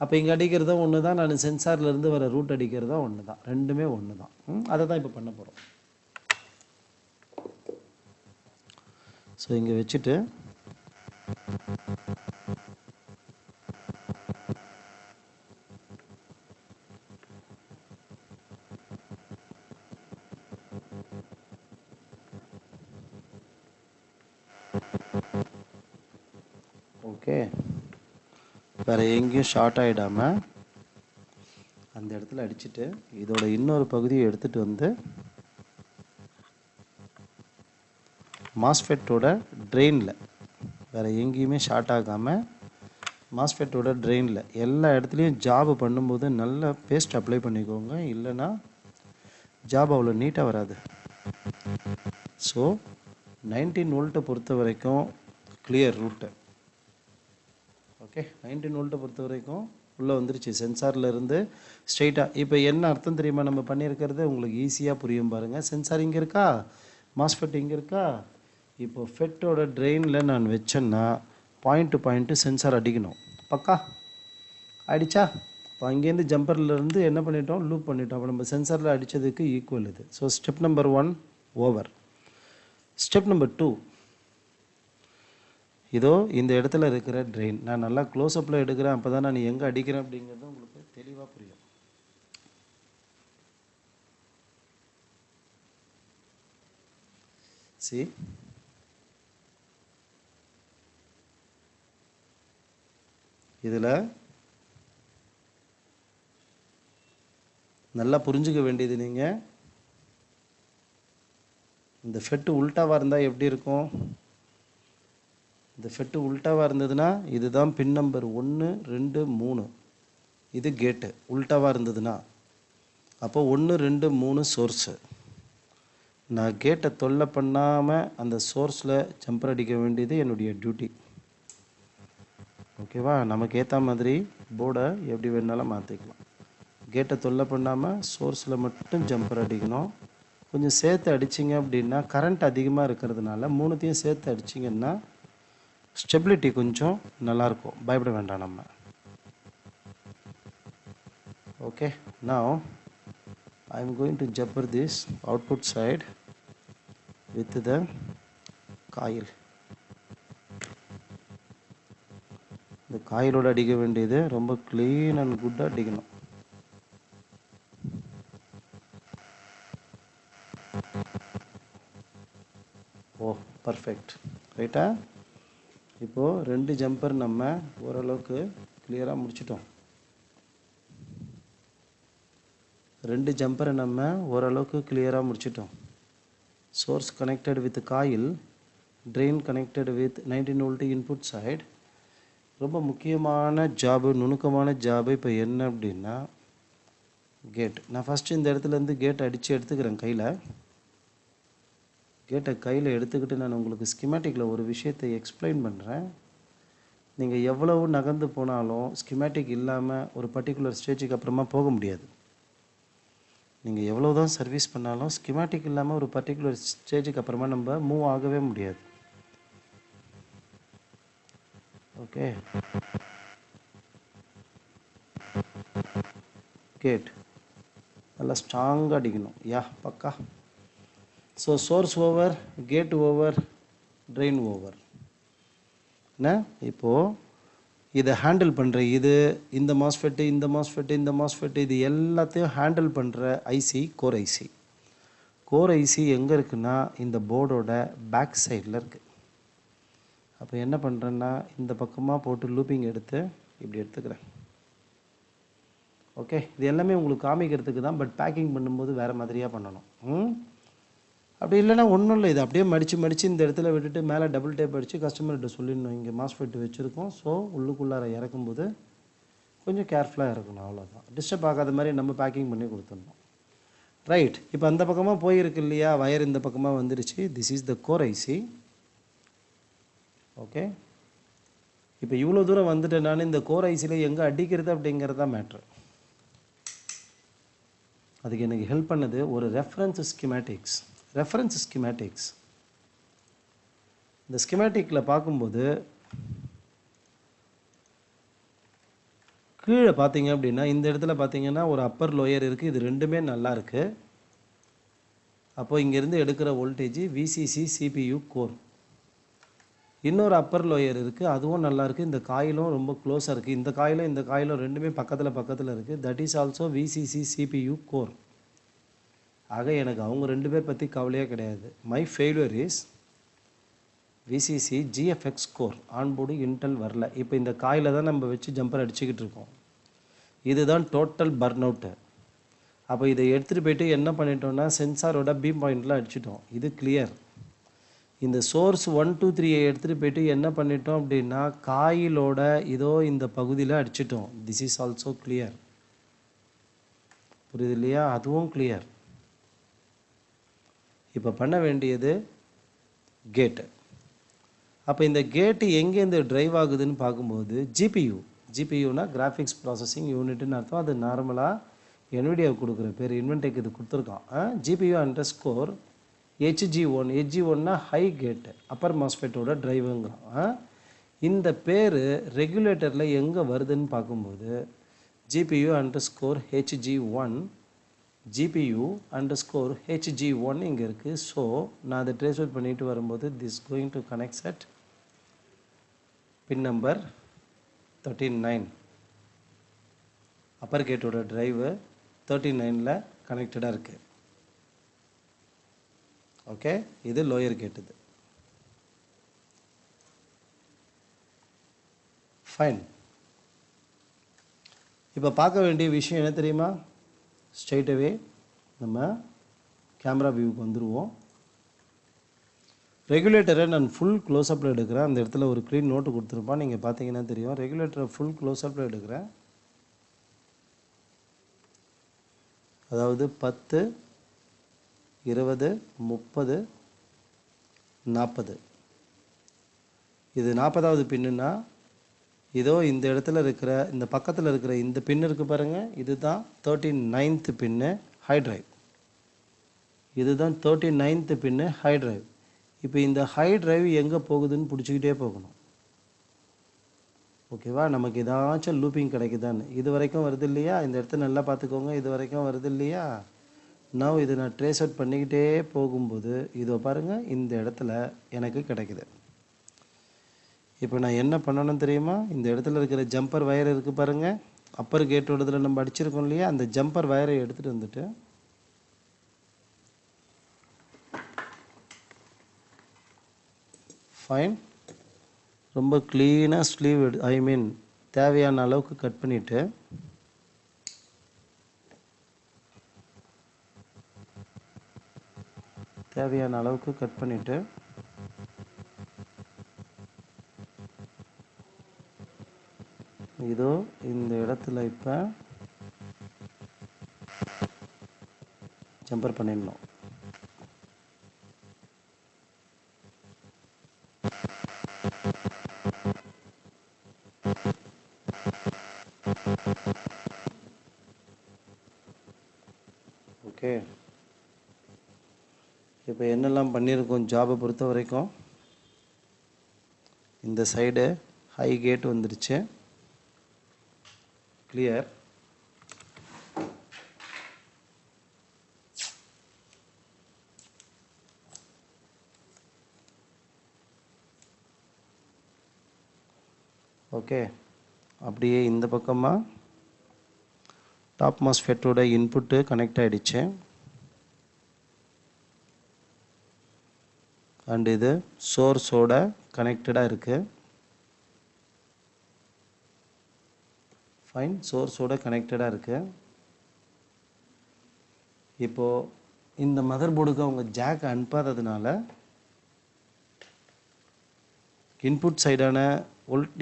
அப்போ இங்கே அடிக்கிறதும் ஒன்று தான், நான் சென்சார்லேருந்து வர ரூட் அடிக்கிறதும் ஒன்று தான், ரெண்டுமே ஒன்று தான். அதை தான் இப்போ பண்ண போகிறோம். ஸோ இங்கே வச்சுட்டு ஓகே, வேறு எங்கேயும் ஷார்ட் ஆகிடாமல் அந்த இடத்துல அடிச்சுட்டு இதோட இன்னொரு பகுதியை எடுத்துகிட்டு மாஸ்ஃபெட்டோட ட்ரெயினில், வேறு எங்கேயுமே ஷார்ட் ஆகாமல் மாஸ்ஃபெட்டோட ட்ரெயினில் எல்லா இடத்துலையும் ஜாப் பண்ணும்போது நல்லா பேஸ்ட் அப்ளை பண்ணிக்கோங்க, இல்லைன்னா ஜாப் அவ்வளோ நீட்டாக வராது. ஸோ 19 வோல்ட்டை பொறுத்த வரைக்கும் கிளியர் ரூட்டு. ஓகே, 19 வோல்ட்டை பொறுத்த வரைக்கும் உள்ளே வந்துருச்சு சென்சாரில் இருந்து ஸ்ட்ரெயிட்டாக. இப்போ என்ன அர்த்தம் தெரியுமா நம்ம பண்ணியிருக்கிறது? உங்களுக்கு ஈஸியாக புரியும் பாருங்கள். சென்சார் இங்கே இருக்கா, மாஸ்ஃபெட் இங்கே இருக்கா. இப்போ ஃபெட்டோட ட்ரெயினில் நான் வச்சேன்னா பாயிண்ட் டு பாயிண்ட்டு சென்சார் அடிக்கணும். பக்கா ஆயிடுச்சா? இப்போ அங்கேருந்து ஜம்பர்லேருந்து என்ன பண்ணிட்டோம், லூப் பண்ணிட்டோம். அப்போ நம்ம சென்சாரில் அடித்ததுக்கு ஈக்குவல் இது. So step number 1 over. Step number 2, இதோ இந்த இடத்துல இருக்கிற ட்ரெயின் நான் நல்லா க்ளோஸ்அப்பில் எடுக்கிறேன். அப்போ தான் நான் எங்கே அடிக்கிறேன் அப்படிங்கிறது உங்களுக்கு தெளிவாக புரியும். சி, இதில் நல்லா புரிஞ்சுக்க வேண்டியது, நீங்கள் இந்த ஃபெட்டு உல்ட்டாவாக இருந்தால் எப்படி இருக்கும்? இந்த ஃபெட்டு உல்ட்டாவாக இருந்ததுன்னா இதுதான் பின் நம்பர் 1 2 3, இது கேட்டு. உல்ட்டாவாக இருந்ததுன்னா அப்போ 1 2 3 சோர்ஸு. நான் கேட்டை தொல்லை பண்ணாமல் அந்த சோர்ஸில் ஜம்பர் அடிக்க வேண்டியது என்னுடைய டியூட்டி. ஓகேவா? நமக்கு ஏற்ற மாதிரி போர்டை எப்படி வேணாலும் மாற்றிக்கலாம். கேட்டை தொல்லை பண்ணாமல் சோர்ஸில் மட்டும் ஜம்பர் அடிக்கணும். கொஞ்சம் சேர்த்து அடிச்சிங்க அப்படின்னா கரண்ட் அதிகமாக இருக்கிறதுனால மூணுத்தையும் சேர்த்து அடிச்சிங்கன்னா ஸ்டெபிலிட்டி கொஞ்சம் நல்லாயிருக்கும், பயப்பட வேண்டாம் நம்ம. Okay, now I am going to jumper this output side with the coil. இந்த காயிலோட அடிக்க வேண்டியது ரொம்ப க்ளீன் அண்ட் குட்டாக அடிக்கணும். ஓ பர்ஃபெக்ட், ரைட்டா? இப்போது 2 ஜம்பர் நம்ம ஓரளவுக்கு கிளியராக முடிச்சிட்டோம். 2 ஜம்பரை நம்ம ஓரளவுக்கு கிளியராக முடிச்சிட்டோம். Source connected with coil, train connected with 19 volt input side. ரொம்ப முக்கியமான ஜாபு, நுணுக்கமான ஜாபு இப்போ என்ன அப்படின்னா கேட். நான் ஃபஸ்ட்டு இந்த இடத்துலேருந்து கேட் அடித்து எடுத்துக்கிறேன் கையில். கேட்டை கையில் எடுத்துக்கிட்டு நான் உங்களுக்கு ஸ்கிமேட்டிக்கில் ஒரு விஷயத்தை எக்ஸ்பிளைன் பண்ணுறேன். நீங்கள் எவ்வளவு நகர்ந்து போனாலும் ஸ்கிமேட்டிக் இல்லாமல் ஒரு பர்டிகுலர் ஸ்டேஜுக்கு அப்புறமா போக முடியாது. நீங்கள் எவ்வளோ தான் சர்வீஸ் பண்ணாலும் ஸ்கிமேட்டிக் இல்லாமல் ஒரு பர்டிகுலர் ஸ்டேஜுக்கு அப்புறமா நம்ம மூவ் ஆகவே முடியாது. ஓகே, கேட் நல்லா ஸ்ட்ராங்காக அடிக்கணும். யா பக்கா. So source over, gate over, drain over. என்ன இப்போது இதை ஹேண்டில் பண்ணுற இந்த மாஸ்ஃபெட்டு, இந்த மாஸ்ஃபெட்டு, இந்த மாஸ்ஃபெட்டு, இது எல்லாத்தையும் ஹேண்டில் பண்ணுற IC core IC. Core IC எங்கே இருக்குன்னா இந்த போர்டோட பேக் சைடில் இருக்குது. அப்போ என்ன பண்ணுறேன்னா இந்த பக்கமாக போட்டு லூப்பிங் எடுத்து இப்படி எடுத்துக்கிறேன். ஓகே, இது எல்லாமே உங்களுக்கு காமிக்கிறதுக்கு தான், பட் பேக்கிங் பண்ணும்போது வேறு மாதிரியாக பண்ணணும். அப்படி இல்லைன்னா ஒன்றும் இல்லை, இது அப்படியே மடித்து இந்த இடத்துல விட்டுட்டு மேலே டபுள் டேப் அடித்து கஸ்டமர்கிட்ட சொல்லிடணும் இங்கே மாஸ்ஃபெட் வச்சுருக்கோம். ஸோ உள்ளுக்குள்ளார இறக்கும்போது கொஞ்சம் கேர்ஃபுல்லாக இருக்கணும், அவ்வளோதான். டிஸ்டர்ப் ஆகாத மாதிரி நம்ம பேக்கிங் பண்ணி கொடுத்துடணும். ரைட், இப்போ அந்த பக்கமாக போயிருக்கு இல்லையா, வயர் இந்த பக்கமாக வந்துருச்சு. This is the core IC. Okay, இப்போ இவ்வளோ தூரம் வந்துட்டு நான் இந்த கோர் ஐசியில் எங்கே அடிக்கிறது அப்படிங்கிறது தான் மேட்ரு. அதுக்கு எனக்கு ஹெல்ப் பண்ணது ஒரு ரெஃபரன்ஸ் ஸ்கிமேட்டிக்ஸ். இந்த ஸ்கிமேட்டிக்கில் பார்க்கும்போது கீழே பார்த்தீங்க அப்படின்னா இந்த இடத்துல பார்த்தீங்கன்னா ஒரு அப்பர் லோயர் இருக்குது. இது ரெண்டுமே நல்லா இருக்குது. அப்போது இங்கேருந்து எடுக்கிற வோல்டேஜ் விசிசி சிபியு கோர். இன்னொரு அப்பர் லோயர் இருக்குது, அதுவும் நல்லா இருக்குது. இந்த காயிலும் ரொம்ப க்ளோஸாக இருக்குது. இந்த காயிலும் ரெண்டுமே பக்கத்தில் இருக்குது. That is also VCC CPU core. ஆக எனக்கு அவங்க 2 பேர் பற்றி கவலையே கிடையாது. My failure is VCC GFX core. Onboard Intel வரல. இப்போ இந்த காயில் தான் நம்ம வச்சு ஜம்பர் அடிச்சுக்கிட்டு இருக்கோம். இதுதான் டோட்டல் பர்ன் அவுட்டு. அப்போ இதை எடுத்துகிட்டு போய்ட்டு என்ன பண்ணிட்டோம்னா சென்சாரோட பீம் பாயிண்டில் அடிச்சிட்டோம். இது கிளியர். இந்த சோர்ஸ் 1 2 3 எடுத்துகிட்டு போய்ட்டு என்ன பண்ணிட்டோம் அப்படின்னா காயிலோட இதோ இந்த பகுதியில் அடிச்சிட்டோம். This is also clear. புரியுது இல்லையா? அதுவும் கிளியர். இப்போ பண்ண வேண்டியது கேட்டு. அப்போ இந்த கேட்டு எங்கேருந்து ட்ரைவ் ஆகுதுன்னு பார்க்கும்போது ஜிபியூனா கிராஃபிக்ஸ் ப்ராசஸிங் யூனிட்னு அர்த்தம். அது நார்மலாக என்விடியா கொடுக்குற பேர், இன்வென்டெக் இது கொடுத்துருக்கான். ஜிபியூ அண்டர்ஸ்கோர் HG1 ஹை கேட்டு, அப்பர் மாஸ்ஃபெட்டோட ட்ரைவுங்கிறான். இந்த பேர் ரெகுலேட்டரில் எங்கே வருதுன்னு பார்க்கும்போது GPU அண்டர்ஸ்கோர் HG1 இங்கே இருக்குது. ஸோ நான் அதை ட்ரேஸ் அவுட் பண்ணிட்டு வரும்போது this going to connects at pin number 39. Upper கேட்டோட ட்ரைவு 39ல் கனெக்டடாக இருக்குது. ஓகே, இது லோயர் கேட். இது ஃபைன். இப்போ பார்க்க வேண்டிய விஷயம் என்ன தெரியுமா? ஸ்ட்ரைட்டாகவே நம்ம கேமரா வியூவுக்கு வந்துடுவோம். ரெகுலேட்டரை நான் ஃபுல் க்ளோஸ்அப்பில் எடுக்கிறேன். அந்த இடத்துல ஒரு க்ளீன் நோட்டு கொடுத்துருப்பான், நீங்கள் பார்த்தீங்கன்னா தெரியும். ரெகுலேட்டரை ஃபுல் க்ளோஸ்அப்பில் எடுக்கிறேன். அதாவது 10 20 30 40. இது 40வது பின்னுனா இதோ இந்த இடத்துல இருக்கிற இந்த பக்கத்தில் இருக்கிற இந்த பின் இருக்குது பாருங்கள், இதுதான் 39th பின்னு ஹை ட்ரைவ். இதுதான் 39th பின்னு ஹை ட்ரைவ். இப்போ இந்த ஹை ட்ரைவ் எங்கே போகுதுன்னு பிடிச்சிக்கிட்டே போகணும். ஓகேவா? நமக்கு ஏதாச்சும் லூப்பிங் கிடைக்குதான்னு. இது வரைக்கும் வருது இல்லையா? இந்த இடத்த நல்லா பார்த்துக்கோங்க. இது வரைக்கும் வருது இல்லையா? நான் இதை நான் ட்ரேஸ் அவுட் பண்ணிக்கிட்டே போகும்போது இதோ பாருங்கள், இந்த இடத்துல எனக்கு கிடைக்குது. இப்போ நான் என்ன பண்ணணும் தெரியுமா? இந்த இடத்துல இருக்கிற ஜம்பர் வயர் இருக்குது பாருங்கள், அப்பர் கேட்டோடதில் நம்ம அடிச்சிருக்கோம் இல்லையா, அந்த ஜம்பர் வயரை எடுத்துகிட்டு வந்துட்டு ஃபைன் ரொம்ப க்ளீனாக ஸ்லீவ் தேவையான அளவுக்கு கட் பண்ணிவிட்டு இதோ இந்த இடத்துல இப்போ ஜம்பர் பண்ணிடணும். ஓகே, இப்போ என்னெல்லாம் பண்ணியிருக்கோம் ஜாபை பொறுத்த வரைக்கும், இந்த சைடு ஹை கேட் வந்துடுச்சு, கிளியர். ஓகே, அப்படியே இந்த பக்கமாக டாப் மாஸ்ஃபெட்டோட இன்புட்டு கனெக்ட் ஆகிடுச்சு. அண்ட் இது சோர்ஸோட கனெக்டடாக இருக்குது. ஃபைன், சோர்ஸோட கனெக்டடாக இருக்குது. இப்போது இந்த மதர் போர்டுக்கு அவங்க ஜாக் அனுப்பாததுனால இன்புட் சைடான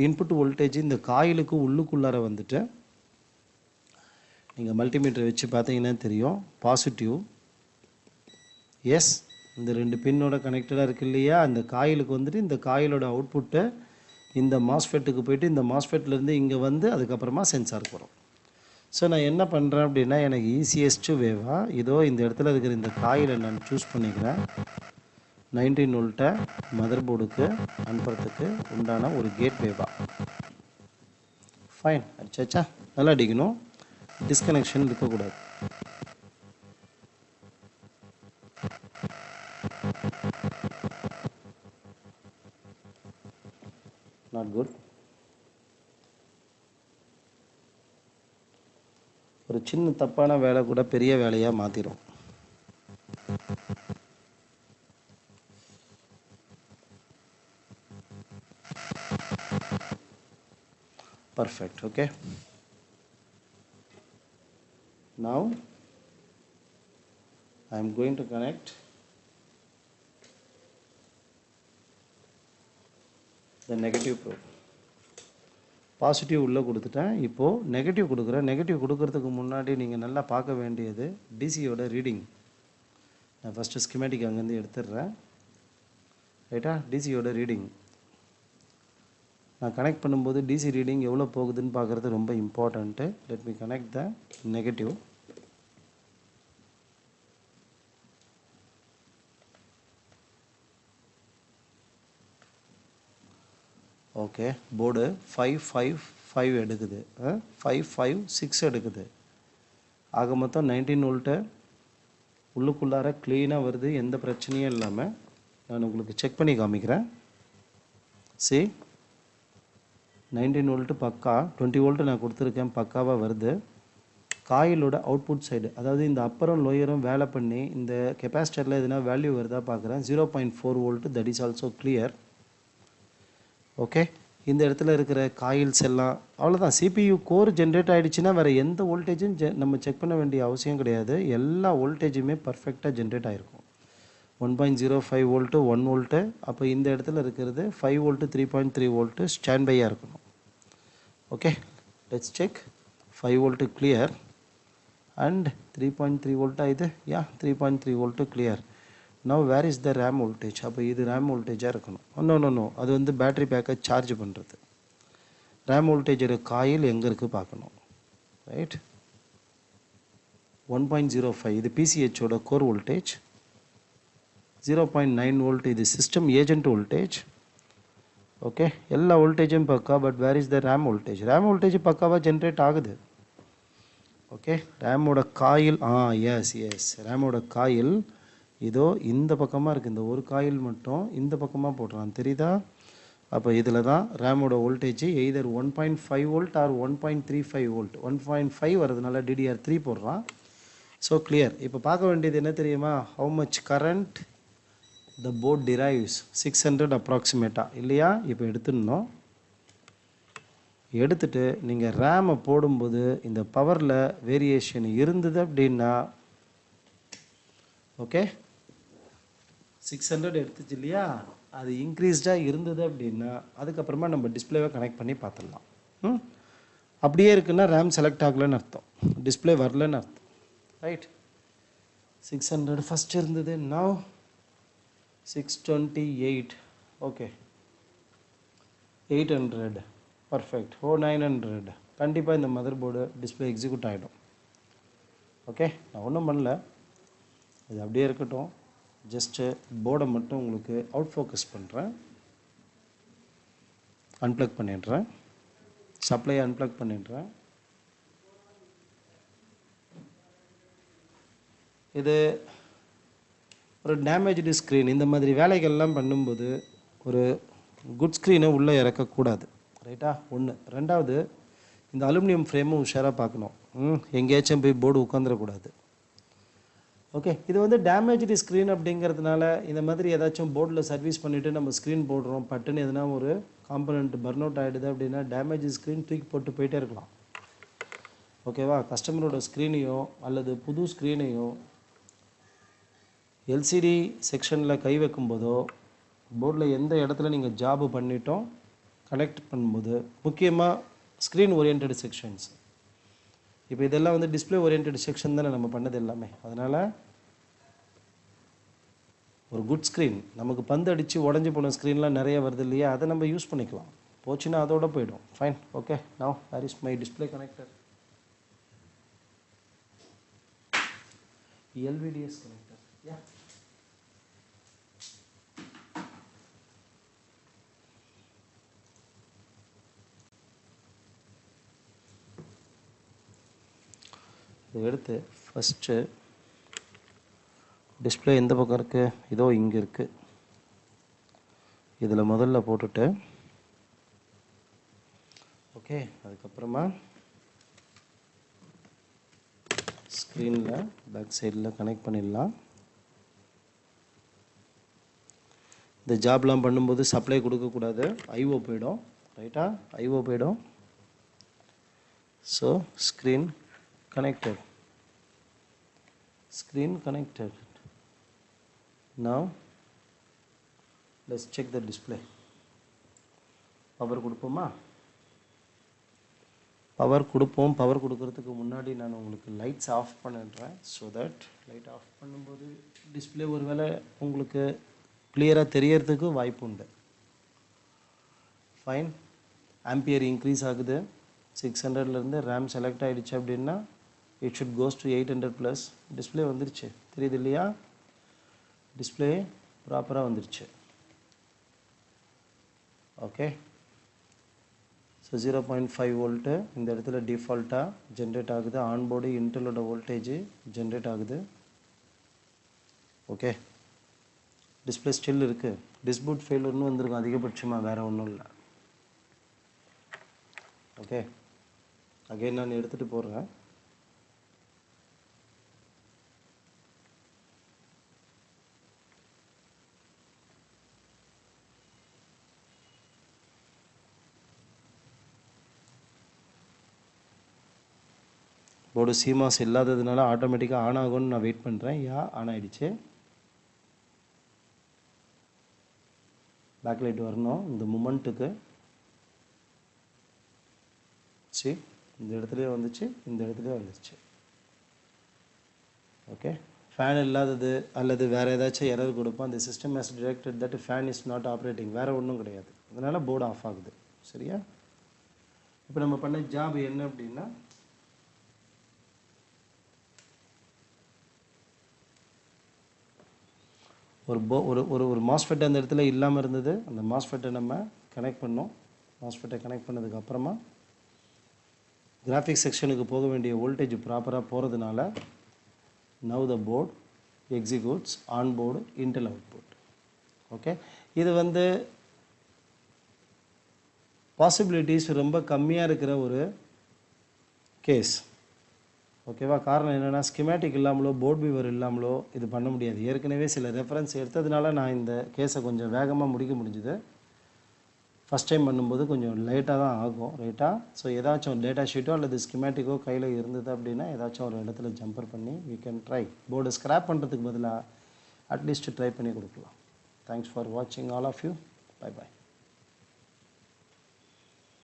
இன்புட் வோல்டேஜ் இந்த காயிலுக்கு உள்ளுக்குள்ளார வந்துட்டு நீங்கள் மல்டிமீட்டர் வச்சு பார்த்தீங்கன்னா தெரியும், பாசிட்டிவ் எஸ் இந்த 2 பின்னோட கனெக்டடாக இருக்கு இல்லையா, அந்த காயிலுக்கு வந்துட்டு இந்த காயிலோட அவுட்புட்டை இந்த மாஸ்ஃபெட்டுக்கு போயிட்டு இந்த மாஸ்ஃபெட்லேருந்து இங்கே வந்து அதுக்கப்புறமா சென்சாருக்கு வரும். ஸோ நான் என்ன பண்ணுறேன் அப்படின்னா, எனக்கு ஈஸியஸ்ட்டு வேவாக இதோ இந்த இடத்துல இருக்கிற இந்த காயிலை நான் சூஸ் பண்ணிக்கிறேன். 19 வோல்ட்டை மதர் போர்டுக்கு அனுப்புறதுக்கு உண்டான ஒரு கேட் வேவா. ஃபைன், அடிச்சாச்சா? நல்லா அடிக்கணும், டிஸ்கனெக்ஷன் இருக்கக்கூடாது. Not good. ஒரு சின்ன தப்பான வேலை கூட பெரிய வேலையாக மாற்றிடும். Perfect. Okay, now I am going to connect the negative probe. Positive உள்ளே கொடுத்துட்டேன். இப்போது நெகட்டிவ் கொடுக்குறேன். நெகட்டிவ் கொடுக்கறதுக்கு முன்னாடி நீங்கள் நல்லா பார்க்க வேண்டியது டிசியோட ரீடிங். நான் ஃபஸ்ட்டு ஸ்கிமேட்டிக் அங்கேருந்து எடுத்துடுறேன். ரைட்டா, டிசியோட ரீடிங் நான் கனெக்ட் பண்ணும்போது டிசி ரீடிங் எவ்வளோ போகுதுன்னு பார்க்குறது ரொம்ப important. Let me connect the negative. Okay, board 555 எடுக்குது, 556 எடுக்குது. ஆக மொத்தம் 19 வோல்ட்டு உள்ளுக்குள்ளார க்ளீனாக வருது, எந்த பிரச்சனையும் இல்லாமல். நான் உங்களுக்கு செக் பண்ணி காமிக்கிறேன். சி 19 வோல்ட்டு பக்கா, 20 வோல்ட்டு நான் கொடுத்துருக்கேன், பக்காவாக வருது. காயிலோட அவுட்புட் சைடு, அதாவது இந்த அப்பரும் லோயரும் வேலை பண்ணி இந்த கெப்பாசிட்டரில் எதுனா வேல்யூ வருதா பார்க்குறேன். 0.4 volt, that is also clear. Okay, இந்த இடத்துல இருக்கிற காயில்ஸ் எல்லாம் அவ்வளோதான். சிபியு கோர் ஜென்ரேட் ஆகிடுச்சுன்னா வேறு எந்த வோல்டேஜும் நம்ம செக் பண்ண வேண்டிய அவசியம் கிடையாது. எல்லா வோல்டேஜுமே பர்ஃபெக்டாக ஜென்ரேட் ஆகிருக்கும். 1.05 வோல்ட்டு, 1 வோல்ட்டு. அப்போ இந்த இடத்துல இருக்கிறது 5 வோல்ட்டு, 3.3 வோல்ட்டு ஸ்டாண்ட் பையாக இருக்கணும். Okay, let's check. 5 volt clear and 3.3 வோல்ட்டா இது? Yeah, 3.3 volt clear. Now where is the RAM voltage? அப்போ இது ரேம் வோல்டேஜாக இருக்கணும். நோ, அது வந்து பேட்ரி பேக்கை சார்ஜ் பண்ணுறது. ரேம் வோல்டேஜோட காயில் எங்கே இருக்குது பார்க்கணும். ரைட், 1.05 இது பிசிஹெச்சோட கோர் வோல்டேஜ். 0.9 வோல்ட் இது சிஸ்டம் ஏஜென்ட் வோல்டேஜ். ஓகே, எல்லா வோல்டேஜும் பக்கா. But where is the RAM voltage? RAM voltage பக்காவாக ஜென்ரேட் ஆகுது. ஓகே, ரேமோட காயில் எஸ் ரேமோட காயில் இதோ இந்த பக்கமாக இருக்குது. இந்த ஒரு காயில் மட்டும் இந்த பக்கமாக போடுறான், தெரியுதா? அப்போ இதில் தான் ரேமோட voltage either 1.5 volt or 1.35 volt 1.5 வரதுனால DDR3 போடுறான். So clear. இப்போ பார்க்க வேண்டியது என்ன தெரியுமா? How much current the board drives 600 அப்ராக்சிமேட்டாக இல்லையா? இப்போ எடுத்துடணும். எடுத்துட்டு நீங்கள் ரேமை போடும்போது இந்த பவரில் வேரியேஷன் இருந்தது அப்படின்னா ஓகே 600 எடுத்துச்சு இல்லையா, அது இன்க்ரீஸ்டாக இருந்தது அப்படின்னா அதுக்கப்புறமா நம்ம டிஸ்பிளேவை கனெக்ட் பண்ணி பார்த்துடலாம். அப்படியே இருக்குன்னா ரேம் செலக்ட் ஆகலைன்னு அர்த்தம், டிஸ்பிளே வரலன்னு அர்த்தம். ரைட். 600 ஃபஸ்ட் இருந்தது, நவ் 628. Okay 800 perfect. 900 கண்டிப்பாக இந்த மதர் போர்டு டிஸ்பிளே எக்ஸிக்யூட் ஆகிடும். ஓகே, நான் ஒன்றும் பண்ணல, இது அப்படியே இருக்கட்டும். ஜஸ்ட்டு போர்டை மட்டும் உங்களுக்கு அவுட் ஃபோக்கஸ் பண்ணுறேன். அன்ப்ளக் பண்ணிடுறேன், சப்ளையை அன்ப்ளக் பண்ணிடுறேன். இது ஒரு டேமேஜ்டு ஸ்க்ரீன். இந்த மாதிரி வேலைகள்லாம் பண்ணும்போது ஒரு குட் ஸ்க்ரீனை உள்ளே இறக்கக்கூடாது. ரைட்டா? ஒன்று. ரெண்டாவது, இந்த அலுமினியம் ஃப்ரேமும் உஷாராக பார்க்கணும். எங்கேயாச்சும் போய் போர்டு உட்காந்துடக்கூடாது. ஓகே, இது வந்து டேமேஜ்டு ஸ்க்ரீன் அப்படிங்கிறதுனால இந்த மாதிரி ஏதாச்சும் போர்டில் சர்வீஸ் பண்ணிவிட்டு நம்ம ஸ்க்ரீன் போடுறோம், பட்டுன்னு எதுனா ஒரு காம்பனண்ட் பர்ன் அவுட் ஆகிடுது அப்படின்னா டேமேஜ் ஸ்க்ரீன் தூக்கி போட்டு போயிட்டே இருக்கலாம். ஓகேவா? கஸ்டமரோட ஸ்க்ரீனையோ அல்லது புது ஸ்க்ரீனையோ எல்சிடி செக்ஷனில் கை வைக்கும்போதோ போர்டில் எந்த இடத்துல நீங்கள் ஜாபு பண்ணிட்டோம் கனெக்ட் பண்ணும்போது, முக்கியமாக ஸ்க்ரீன் ஓரியன்ட் செக்ஷன்ஸ், இப்போ இதெல்லாம் வந்து டிஸ்பிளே ஓரியன்ட் செக்ஷன் தானே நம்ம பண்ணது எல்லாமே. அதனால் ஒரு குட் ஸ்க்ரீன், நமக்கு பந்து அடித்து உடஞ்சி போன ஸ்க்ரீன்லாம் நிறைய வருது இல்லையா, அதை நம்ம யூஸ் பண்ணிக்கலாம். போச்சுன்னா அதோட போயிடும். Fine. Okay, now where is my display connector? LVDS connector. Yeah. இதை எடுத்து ஃபஸ்ட்டு டிஸ்பிளே எந்த பக்கம் இருக்குது? இதோ இங்கே இருக்குது. இதில் முதல்ல போட்டுட்டு ஓகே, அதுக்கப்புறமா ஸ்க்ரீனில் பேக் சைடில் கனெக்ட் பண்ணிடலாம். இந்த ஜாப்லாம் பண்ணும்போது சப்ளை கொடுக்கக்கூடாது, ஐஓ போயிடும். ரைட்டா? ஐஓ போயிடும். So screen connected, screen connected. Now let's check the display. Power கொடுப்போமா? பவர் கொடுப்போம். பவர் கொடுக்கறதுக்கு முன்னாடி நான் உங்களுக்கு லைட்ஸ் ஆஃப் பண்ணிடுறேன். ஸோ தட் லைட் ஆஃப் பண்ணும்போது டிஸ்பிளே ஒருவேளை உங்களுக்கு கிளியராக தெரியறதுக்கு வாய்ப்பு உண்டு. ஃபைன். ஆம்பியர் இன்க்ரீஸ் ஆகுது. 600லேருந்து ரேம் செலக்ட் ஆகிடுச்சு அப்படின்னா it should goes to 800 plus. Display வந்துருச்சு, தெரியுது இல்லையா? டிஸ்பிளே ப்ராப்பராக வந்துருச்சு. ஓகே, ஸோ 0.5 வோல்ட்டு இந்த இடத்துல டிஃபால்ட்டாக ஜென்ரேட் ஆகுது. ஆன்போர்டு இன்டலோட வோல்டேஜ் ஜென்ரேட் ஆகுது. ஓகே, டிஸ்பிளே ஸ்டில் இருக்குது. டிஸ்பூட் ஃபெயிலர்னு வந்திருக்கும் அதிகபட்சமாக, வேறு ஒன்றும் இல்லை. ஓகே, அகைன் நான் எடுத்துகிட்டு போடுறேன். போர்டு சிமாஸ் இல்லாததுனால ஆட்டோமேட்டிக்காக ஆன் ஆகும்னு நான் வெயிட் பண்ணுறேன். ஆன் ஆகிடுச்சு. பேக் லைட் வரணும் இந்த மூமெண்ட்டுக்கு. சரி, இந்த இடத்துலையே வந்துச்சு, இந்த இடத்துலையே வந்துச்சு. ஓகே, ஃபேன் இல்லாதது அல்லது வேறு ஏதாச்சும் எரர் கொடுப்போம். அந்த system has detected that fan is not operating, வேறு ஒன்றும் கிடையாது. அதனால் போர்டு ஆஃப் ஆகுது. சரியா? இப்போ நம்ம பண்ண ஜாப் என்ன அப்படின்னா, ஒரு மாஸ்ஃபெட் அந்த இடத்துல இல்லாமல் இருந்தது. அந்த மாஸ்ஃபெட்டை நம்ம கனெக்ட் பண்ணோம். மாஸ்ஃபெட்டை கனெக்ட் பண்ணதுக்கு அப்புறமா கிராஃபிக்ஸ் செக்ஷனுக்கு போக வேண்டிய வோல்டேஜ் ப்ராப்பராக போகிறதுனால now the board executes on board Intel output. Okay, இது வந்து பாசிபிலிட்டிஸ் ரொம்ப கம்மியாக இருக்கிற ஒரு கேஸ். ஓகேவா? காரணம் என்னென்னா ஸ்கிமேட்டிக் இல்லாமலோ போர்ட் வியூவர் இல்லாமலோ இது பண்ண முடியாது. ஏற்கனவே சில ரெஃபரன்ஸ் எடுத்ததுனால நான் இந்த கேஸை கொஞ்சம் வேகமாக முடிக்க முடிஞ்சுது. ஃபஸ்ட் டைம் பண்ணும்போது கொஞ்சம் லேட்டாக தான் ஆகும் ரைட்டாக. ஸோ ஏதாச்சும் டேட்டா ஷீட்டோ அல்லது ஸ்கிமேட்டிக்கோ கையில் இருந்தது அப்படின்னா ஏதாச்சும் ஒரு இடத்துல ஜம்பர் பண்ணி வி கேன் ட்ரை. போர்டை ஸ்க்ராப் பண்ணுறதுக்கு பதிலாக அட்லீஸ்ட் ட்ரை பண்ணி கொடுக்கலாம். தேங்க்ஸ் ஃபார் வாட்சிங் all of you. Bye bye.